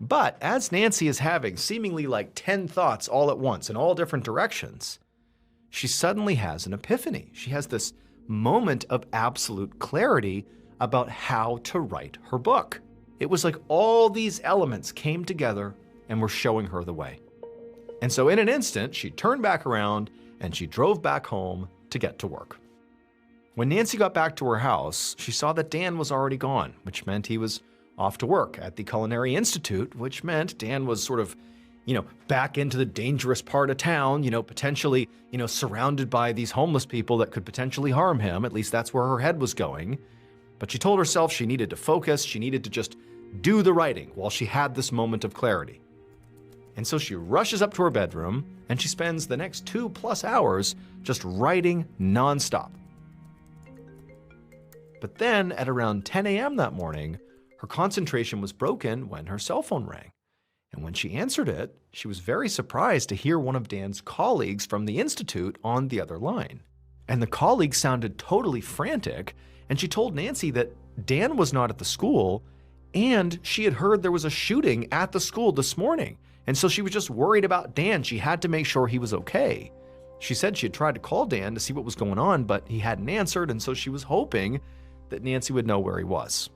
But as Nancy is having seemingly like 10 thoughts all at once in all different directions, she suddenly has an epiphany. She has this moment of absolute clarity about how to write her book. It was like all these elements came together and were showing her the way. And so in an instant, she turned back around and she drove back home to get to work. When Nancy got back to her house, she saw that Dan was already gone, which meant he was off to work at the Culinary Institute, which meant Dan was sort of, back into the dangerous part of town, potentially, surrounded by these homeless people that could potentially harm him. At least that's where her head was going. But she told herself she needed to focus. She needed to just do the writing while she had this moment of clarity. And so she rushes up to her bedroom and she spends the next 2+ hours just writing nonstop. But then at around 10 a.m. that morning, her concentration was broken when her cell phone rang. And when she answered it, she was very surprised to hear one of Dan's colleagues from the Institute on the other line. And the colleague sounded totally frantic, and she told Nancy that Dan was not at the school, and she had heard there was a shooting at the school this morning. And so she was just worried about Dan. She had to make sure he was okay. She said she had tried to call Dan to see what was going on, but he hadn't answered, and so she was hoping that Nancy would know where he was.